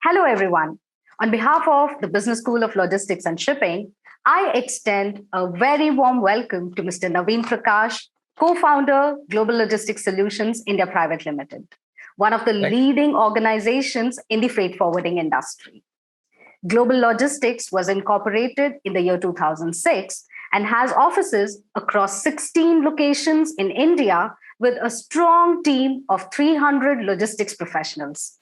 Hello, everyone. On behalf of the Business School of Logistics and Shipping, I extend a very warm welcome to Mr. Naveen Prakash, co founder, Global Logistics Solutions India Private Limited, one of the Thank, leading organizations in the freight forwarding industry. Global Logistics was incorporated in the year 2006 and has offices across 16 locations in India with a strong team of 300 logistics professionals.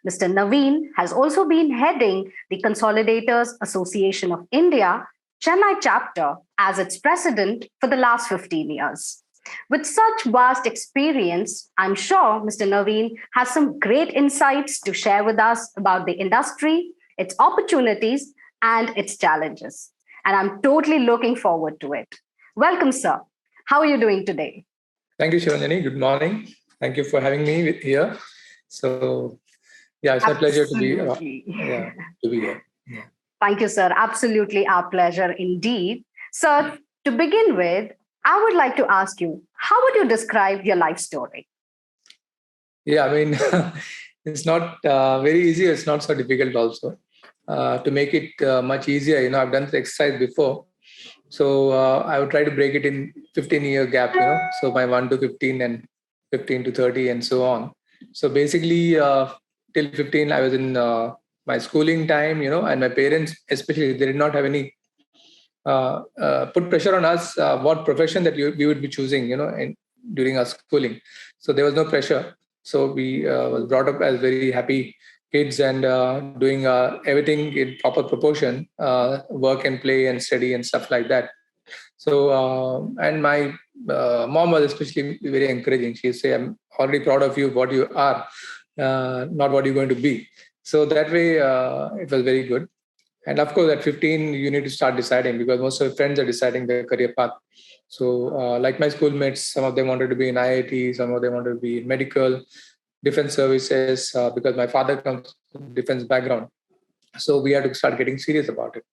Mr. Naveen has also been heading the Consolidators Association of India, Chennai chapter, as its president for the last 15 years. With such vast experience, I'm sure Mr. Naveen has some great insights to share with us about the industry, its opportunities, and its challenges. And I'm totally looking forward to it. Welcome, sir. How are you doing today? thank you, Shivanjani. Good morning. Thank you for having me here. So, yeah, it's my pleasure to be Absolutely. to be here. Yeah. Thank you, sir. Absolutely our pleasure indeed. Sir, to begin with, I would like to ask you, how would you describe your life story? Yeah, I mean, it's not very easy. It's not so difficult also. To make it much easier, I've done the exercise before. So I would try to break it in 15-year gap. So my 1 to 15 and 15 to 30 and so on. So basically, till 15, I was in my schooling time, and my parents, especially, they did not have any put pressure on us what profession that we would be choosing, during our schooling. So there was no pressure. So we was brought up as very happy kids and doing everything in proper proportion, work and play and study and stuff like that. So and my mom was especially very encouraging. She say, "I'm already proud of you, what you are, not what you're going to be." So that way, it was very good. And of course, at 15, you need to start deciding because most of your friends are deciding their career path. So, like my schoolmates, some of them wanted to be in IIT, some of them wanted to be in medical, defense services, because my father comes from defense background. So we had to start getting serious about it.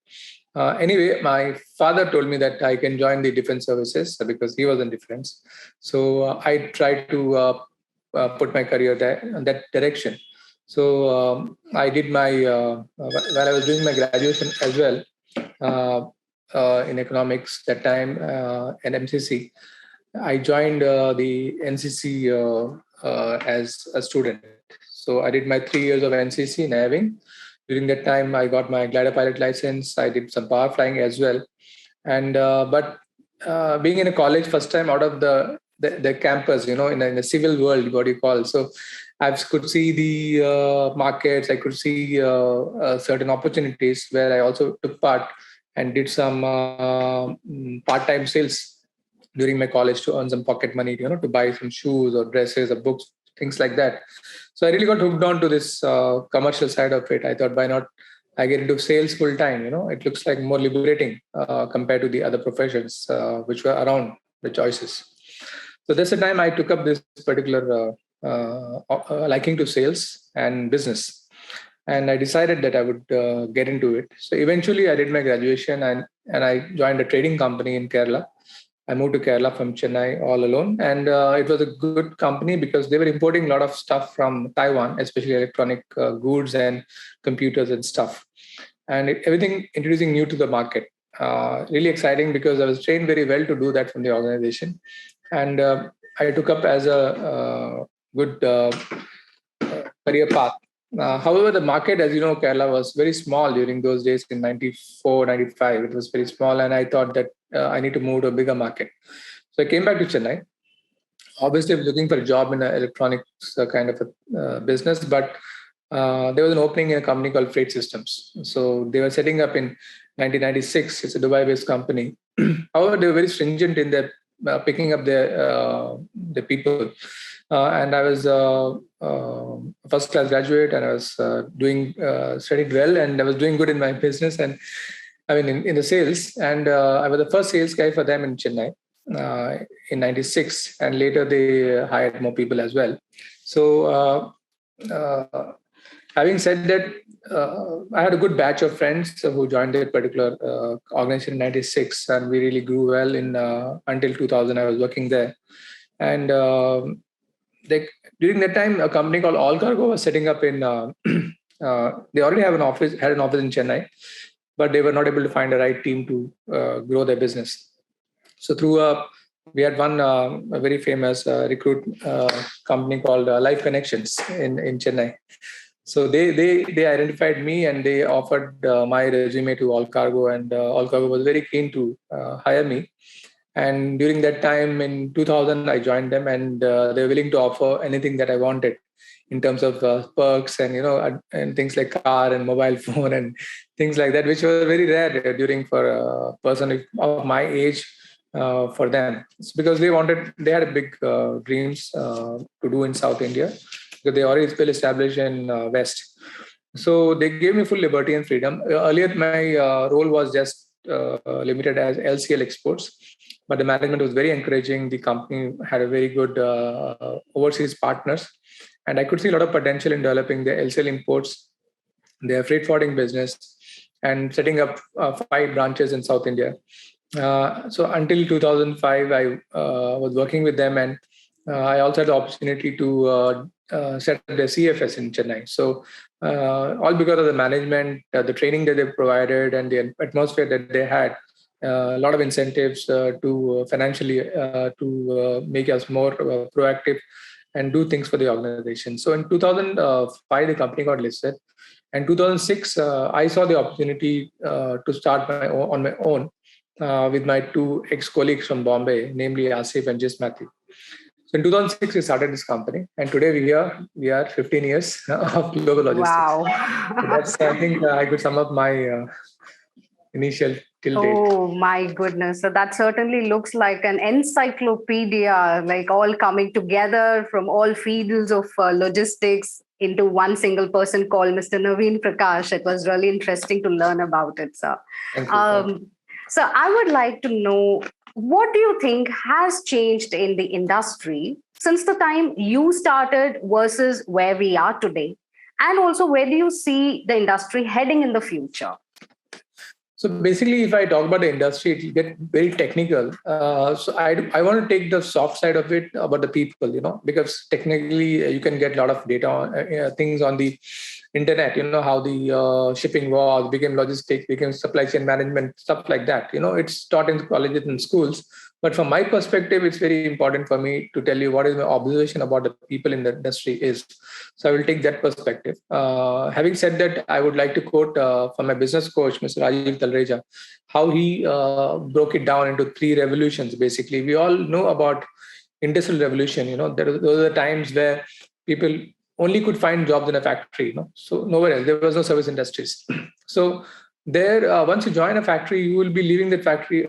Anyway, my father told me that I can join the defense services because he was in defense. So I tried to put my career there in that direction. So I did my while I was doing my graduation as well uh, in economics that time at MCC. I joined the NCC as a student. So I did my 3 years of NCC in Irving. During that time, I got my glider pilot license. I did some power flying as well. And but being in a college first time out of the campus, in the civil world, what you call. So I could see the markets. I could see certain opportunities where I also took part and did some part-time sales during my college to earn some pocket money, to buy some shoes or dresses or books, things like that. So I really got hooked on to this commercial side of it. I thought, why not I get into sales full time? It looks like more liberating compared to the other professions which were around the choices. So that's the time I took up this particular liking to sales and business. And I decided that I would get into it. So eventually I did my graduation and I joined a trading company in Kerala. I moved to Kerala from Chennai all alone. And it was a good company because they were importing a lot of stuff from Taiwan, especially electronic goods and computers and stuff. And everything introducing new to the market. Really exciting because I was trained very well to do that from the organization. And I took up as a good career path. However, the market, as you know, Kerala was very small during those days in 94, 95. It was very small. And I thought that I need to move to a bigger market. So I came back to Chennai. Obviously, I was looking for a job in an electronics kind of a business, but there was an opening in a company called Freight Systems. So they were setting up in 1996. It's a Dubai-based company. However, they were very stringent in their picking up the people. And I was a first class graduate, and I was studied well, and I was doing good in my business, and I mean in the sales. And I was the first sales guy for them in Chennai in '96, and later they hired more people as well. So. Having said that, I had a good batch of friends who joined that particular organization in '96, and we really grew well in until 2000. I was working there, and they, during that time, a company called All Cargo was setting up in They already had an office in Chennai, but they were not able to find the right team to grow their business. So we had one a very famous recruit company called Life Connections in Chennai. So they identified me and they offered my resume to All Cargo, and All Cargo was very keen to hire me. And during that time in 2000, I joined them, and they were willing to offer anything that I wanted in terms of perks and and things like car and mobile phone and things like that, which were very rare during for a person of my age. For them, it's because they had a big dreams to do in South India, because they already well established in West. So they gave me full liberty and freedom. Earlier, my role was just limited as LCL exports, but the management was very encouraging. The company had a very good overseas partners, and I could see a lot of potential in developing the LCL imports, their freight forwarding business, and setting up 5 branches in South India. So until 2005, I was working with them, and I also had the opportunity to set up the CFS in Chennai. So all because of the management, the training that they provided, and the atmosphere that they had. A lot of incentives to financially to make us more proactive and do things for the organization. So in 2005, the company got listed. And 2006, I saw the opportunity to start on my own with my 2 ex-colleagues from Bombay, namely Asif and Jis Mathew. So in 2006, we started this company, and today we are 15 years of global logistics. Wow. So that's, I think, I could sum up my initial till date. Oh my goodness. So that certainly looks like an encyclopedia, like all coming together from all fields of logistics into one single person called Mr. Naveen Prakash. It was really interesting to learn about it, sir. Thank you. So I would like to know, what do you think has changed in the industry since the time you started versus where we are today? And also, where do you see the industry heading in the future? So basically, if I talk about the industry, it will get very technical. So I want to take the soft side of it about the people, because technically you can get a lot of data on things on the internet, how the shipping was, became logistics, became supply chain management, stuff like that. It's taught in colleges and schools. But from my perspective, it's very important for me to tell you what is my observation about the people in the industry is. So I will take that perspective. Having said that, I would like to quote from my business coach, Mr. Rajiv Talreja, how he broke it down into 3 revolutions. Basically, we all know about industrial revolution. Those are the times where people only could find jobs in a factory. So nowhere else. There was no service industries. So there, once you join a factory, you will be leaving that factory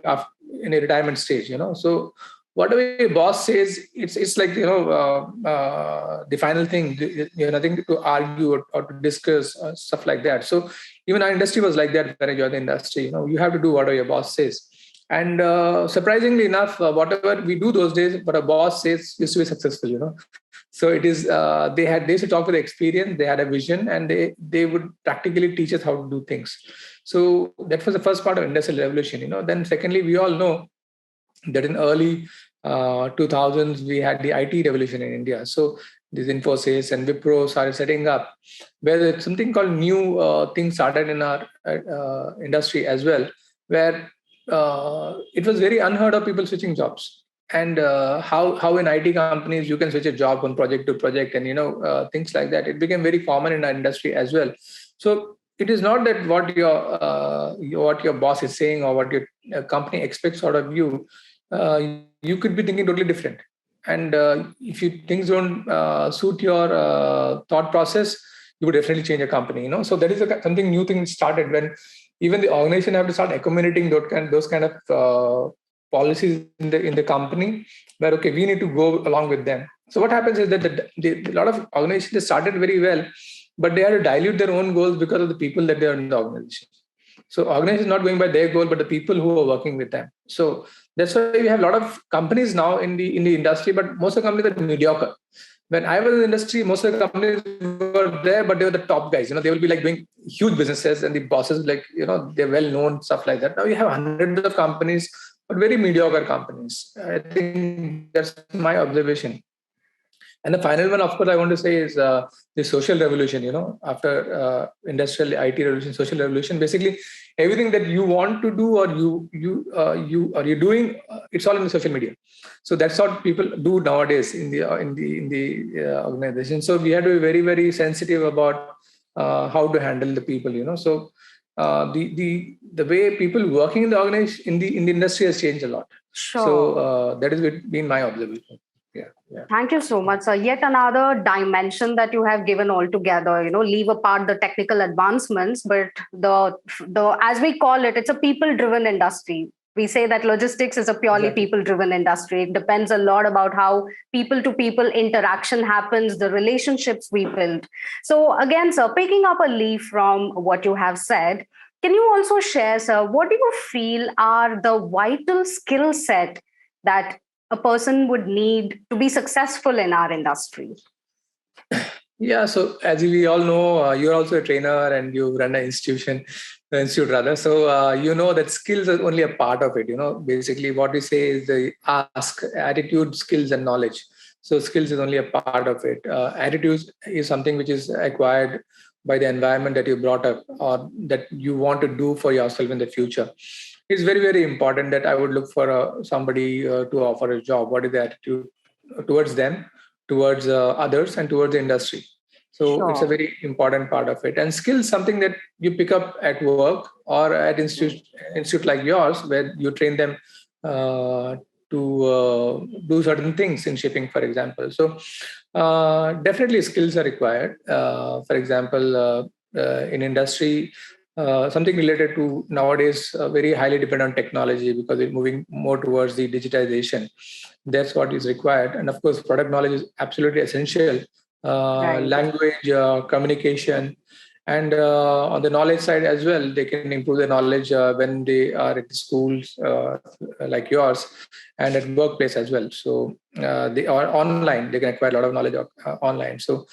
in a retirement stage. So whatever your boss says, it's like the final thing. Nothing to argue or to discuss stuff like that. So even our industry was like that when I joined the industry. You have to do whatever your boss says. And surprisingly enough, whatever we do those days, what a boss says used to be successful. So it is they used to talk with experience. They had a vision, and they would practically teach us how to do things. So that was the first part of industrial revolution. Then secondly, we all know that in early 2000s we had the IT revolution in India. So these Infosys and Wipro started setting up, where something called new things started in our industry as well, where it was very unheard of people switching jobs. And how in IT companies you can switch a job from project to project, and things like that. It became very common in our industry as well. So it is not that what your boss is saying or what your company expects out of you. You could be thinking totally different. And if things don't suit your thought process, you would definitely change a company. So that is something new thing started when even the organization have to start accommodating those kind of policies in the company, where okay, we need to go along with them. So what happens is that a lot of organizations, they started very well, but they had to dilute their own goals because of the people that they are in the organization. So organization is not going by their goal, but the people who are working with them. So that's why we have a lot of companies now in the industry, but most of the companies are mediocre. When I was in the industry, most of the companies were there, but they were the top guys. They will be like doing huge businesses, and the bosses, like, they're well known, stuff like that. Now you have hundreds of companies, but very mediocre companies. I think that's my observation. And the final one, of course, I want to say is the social revolution. After industrial IT revolution, social revolution, basically everything that you want to do or you're doing, it's all in the social media. So that's what people do nowadays in the organization. So we have to be very, very sensitive about how to handle the people. So the way people working in the organization in the industry has changed a lot. Sure. So that has been my observation. Yeah. Thank you so much, sir. Yet another dimension that you have given altogether. Leave apart the technical advancements, but the as we call it, it's a people-driven industry. We say that logistics is a purely Exactly. people-driven industry. It depends a lot about how people-to-people interaction happens, the relationships we build. So again, sir, picking up a leaf from what you have said, can you also share, sir, what do you feel are the vital skill set that a person would need to be successful in our industry? Yeah, so as we all know, you're also a trainer and you run an institute rather. So you know that skills are only a part of it. Basically what we say is the ask, attitude, skills, and knowledge. So skills is only a part of it. Attitude is something which is acquired by the environment that you brought up or that you want to do for yourself in the future. It's very, very important that I would look for somebody to offer a job. What is the attitude towards them, towards others, and towards the industry? So Sure. it's a very important part of it. And skills, something that you pick up at work or at institute like yours, where you train them to do certain things in shipping, for example. So definitely skills are required. For example, in industry, something related to nowadays very highly dependent on technology because it's moving more towards the digitization. That's what is required. And of course, product knowledge is absolutely essential. Right. Language, communication, and on the knowledge side as well, they can improve their knowledge when they are at schools like yours and at workplace as well. So they are online, they can acquire a lot of knowledge online. So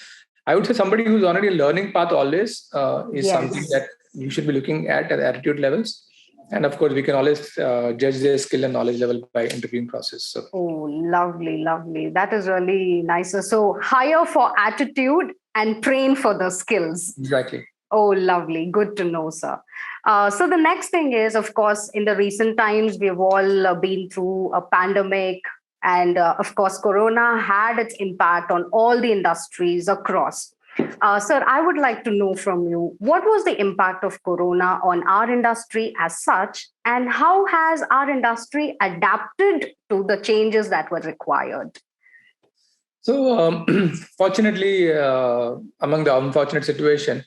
I would say somebody who's on a learning path always is something Yes. that you should be looking at attitude levels. And of course, we can always judge their skill and knowledge level by interviewing process. So, Oh, lovely, lovely. That is really nice. So hire for attitude and train for the skills. exactly. Oh, lovely. Good to know, sir. So the next thing is, of course, in the recent times, we've all been through a pandemic. And of course, Corona had its impact on all the industries across. Sir, I would like to know from you, what was the impact of Corona on our industry as such, and how has our industry adapted to the changes that were required? So, fortunately, among the unfortunate situation,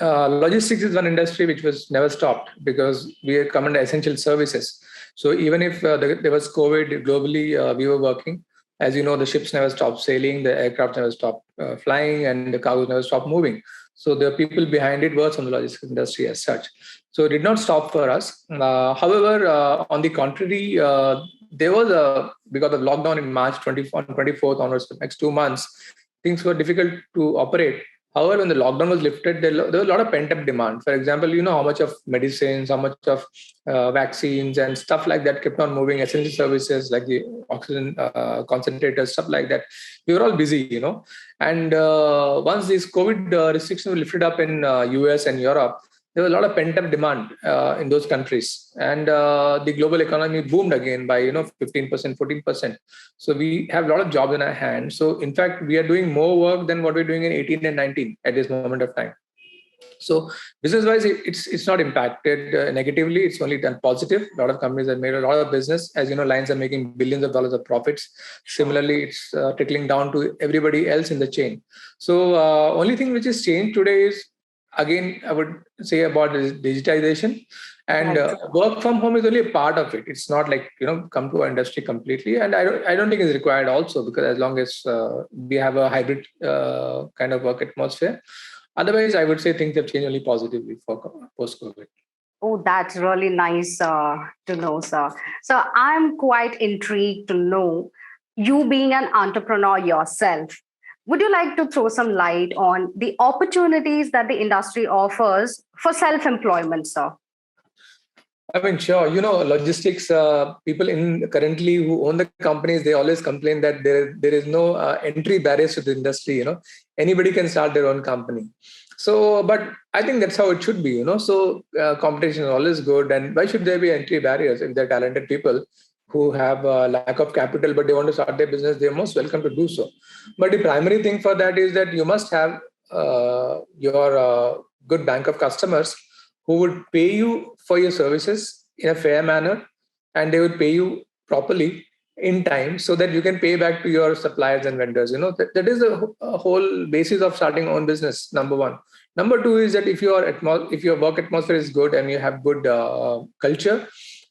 logistics is one industry which was never stopped because we are come under essential services. So even if there was COVID globally, we were working. As you know, the ships never stopped sailing, the aircraft never stopped flying, and the cargo never stopped moving. So the people behind it were from the logistics industry as such. So it did not stop for us. However, on the contrary, there was because of lockdown in March 24th onwards, the next 2 months, things were difficult to operate. However, when the lockdown was lifted, there was a lot of pent-up demand. For example, you know how much of medicines, how much of vaccines and stuff like that kept on moving, essential services like the oxygen concentrators, stuff like that. We were all busy. And once these COVID restrictions were lifted up in US and Europe, there was a lot of pent-up demand in those countries. And the global economy boomed again by 15%, 14%. So we have a lot of jobs in our hands. So in fact, we are doing more work than what we're doing in 18 and 19 at this moment of time. So business-wise, it's not impacted negatively. It's only done positive. A lot of companies have made a lot of business. As you know, lines are making billions of dollars of profits. Similarly, it's trickling down to everybody else in the chain. So only thing which has changed today is, again, I would say about digitization. And work from home is only a part of it. It's not like come to our industry completely. And I don't think it's required also, because as long as we have a hybrid kind of work atmosphere. Otherwise, I would say things have changed only positively for post-COVID. Oh, that's really nice to know, sir. So I'm quite intrigued to know, you being an entrepreneur yourself, would you like to throw some light on the opportunities that the industry offers for self-employment, sir? I mean, sure. Logistics people in currently who own the companies, they always complain that there is no entry barriers to the industry. Anybody can start their own company. So, but I think that's how it should be. So competition is always good, and why should there be entry barriers if they're talented people who have lack of capital but they want to start their business? They're most welcome to do so. But the primary thing for that is that you must have your good bank of customers who would pay you for your services in a fair manner, and they would pay you properly in time so that you can pay back to your suppliers and vendors. That is a whole basis of starting own business, number one. Number two is that if your work atmosphere is good and you have good culture,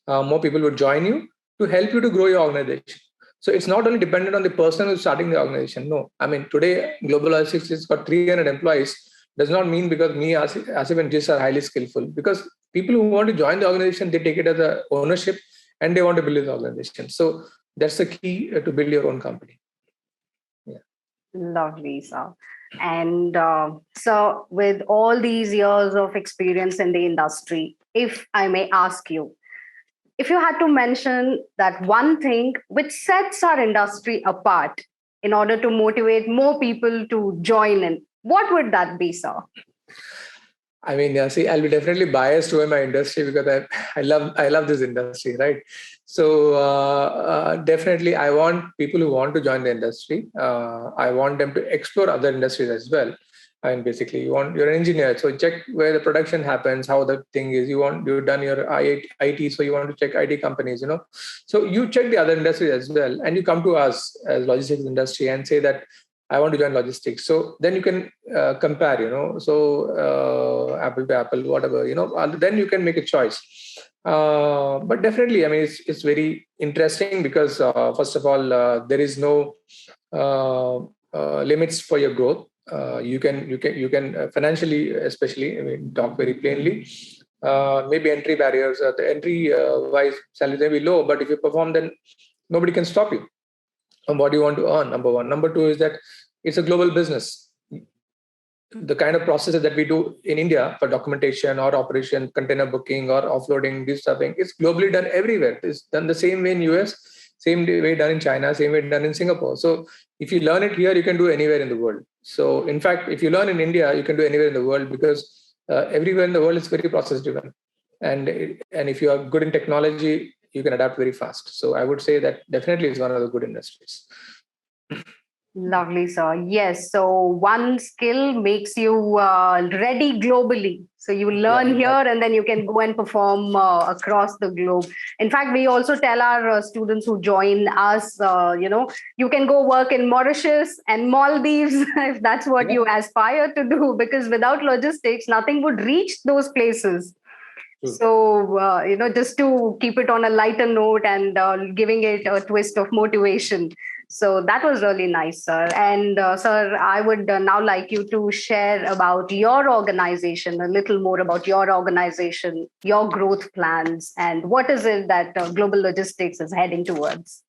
more people would join you to help you to grow your organization. So it's not only dependent on the person who's starting the organization. No, I mean, today Global Logistics has got 300 employees. Does not mean because me, Asif and Jis are highly skillful. Because people who want to join the organization, they take it as a ownership and they want to build the organization. So that's the key to build your own company. Yeah. Lovely, sir. And so with all these years of experience in the industry, if I may ask you, if you had to mention that one thing which sets our industry apart in order to motivate more people to join in, what would that be, sir? I mean, yeah, see, I'll be definitely biased toward my industry because I love this industry, right? So definitely, I want people who want to join the industry. I want them to explore other industries as well. And basically, you're an engineer, so check where the production happens, how the thing is. You've done your IT, so you want to check IT companies. So you check the other industries as well, and you come to us as logistics industry and say that I want to join logistics. So then you can compare, so apple to apple, whatever, then you can make a choice. But definitely, I mean, it's very interesting because first of all, there is no limits for your growth. You can financially, especially, I mean, talk very plainly. Maybe entry barriers, the entry wise salary may be low, but if you perform, then nobody can stop you on what you want to earn. Number one. Number two is that it's a global business. The kind of processes that we do in India for documentation or operation, container booking or offloading, this stuffing, it's globally done everywhere. It's done the same way in US, same way done in China, same way done in Singapore. So if you learn it here, you can do anywhere in the world. So in fact, if you learn in India, you can do anywhere in the world because everywhere in the world is very process driven. And if you are good in technology, you can adapt very fast. So I would say that definitely is one of the good industries. Lovely, sir. Yes. So one skill makes you ready globally. So you learn here and then you can go and perform across the globe. In fact, we also tell our students who join us, you can go work in Mauritius and Maldives if that's what you aspire to do, because without logistics, nothing would reach those places. So, just to keep it on a lighter note and giving it a twist of motivation. So that was really nice, sir. And sir, I would now like you to share about your organization, a little more about your organization, your growth plans, and what is it that Global Logistics is heading towards?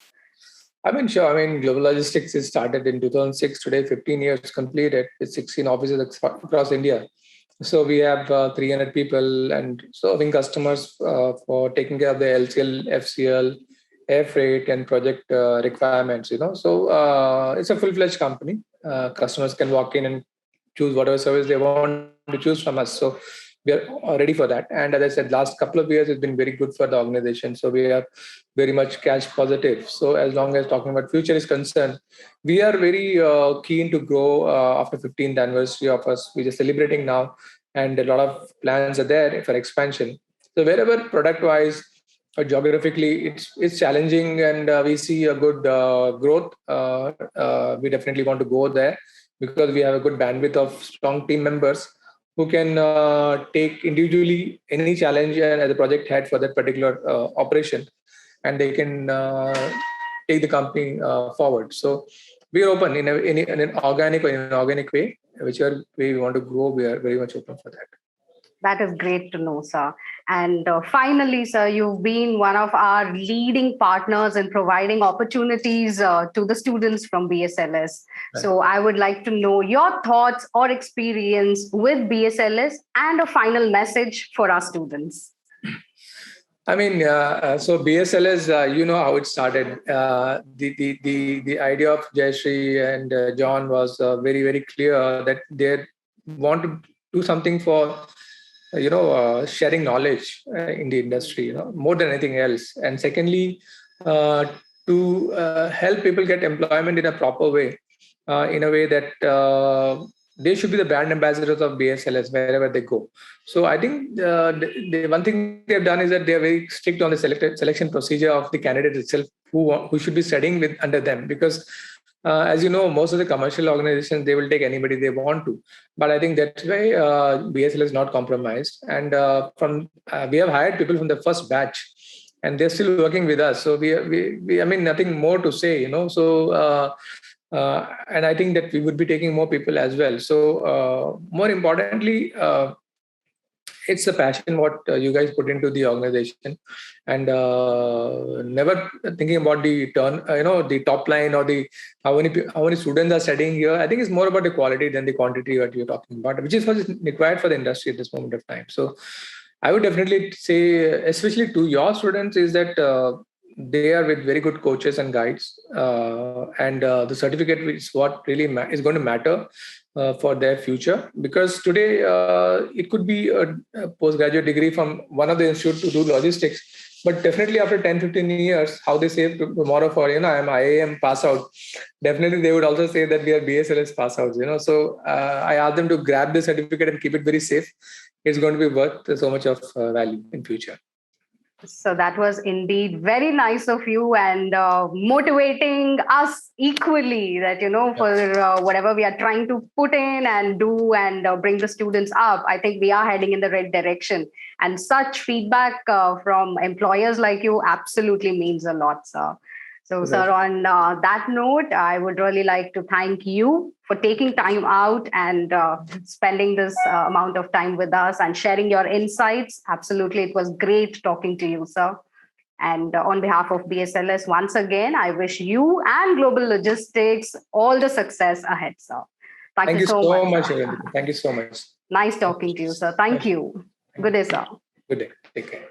I mean, sure. I mean, Global Logistics is started in 2006. Today, 15 years completed with 16 offices across India. So we have 300 people and serving customers for taking care of the LCL, FCL, air freight, and project requirements. So it's a full-fledged company. Customers can walk in and choose whatever service they want to choose from us. So we are ready for that. And as I said, last couple of years has been very good for the organization. So we are very much cash positive. So as long as talking about future is concerned, we are very keen to grow after 15th anniversary of us. We're just celebrating now, and a lot of plans are there for expansion. So wherever product-wise or geographically it's challenging and we see a good growth, we definitely want to go there because we have a good bandwidth of strong team members who can take individually any challenge and as a project head for that particular operation, and they can take the company forward. So we are open in an organic or inorganic way. Whichever way we want to grow, we are very much open for that. That is great to know, sir. And finally, sir, you've been one of our leading partners in providing opportunities to the students from BSLS. Right. So I would like to know your thoughts or experience with BSLS and a final message for our students. I mean, so BSLS, you know how it started. The idea of Jayashree and John was very clear that they want to do something for sharing knowledge in the industry, more than anything else. And secondly, uh, to help people get employment in a proper way, in a way that they should be the brand ambassadors of BSLS wherever they go. So I think the one thing they've done is that they're very strict on the selection procedure of the candidate itself, who should be studying with under them, because as you know, most of the commercial organizations, they will take anybody they want to. But I think that's why BSL is not compromised. And we have hired people from the first batch, and they're still working with us. So I mean, nothing more to say, So, and I think that we would be taking more people as well. So, more importantly, it's a passion what you guys put into the organization, and never thinking about the the top line or the how many students are studying here. I think it's more about the quality than the quantity that you're talking about, which is what is required for the industry at this moment of time. So I would definitely say, especially to your students, is that they are with very good coaches and guides, and the certificate is what really is going to matter for their future. Because today it could be a postgraduate degree from one of the institutes to do logistics, but definitely after 10-15 years, how they say tomorrow for I'm IAM pass out, definitely they would also say that we are BSLS pass outs. So I ask them to grab the certificate and keep it very safe. It's going to be worth so much of value in future. So that was indeed very nice of you, and motivating us equally that, for whatever we are trying to put in and do and bring the students up, I think we are heading in the right direction. And such feedback from employers like you absolutely means a lot, sir. So, sir, on that note, I would really like to thank you for taking time out and spending this amount of time with us and sharing your insights. Absolutely, it was great talking to you, sir. And on behalf of BSLS, once again, I wish you and Global Logistics all the success ahead, sir. Thank you so much. Thank you so much. Nice talking to you, sir. Thank you. Good day, sir. Good day. Take care.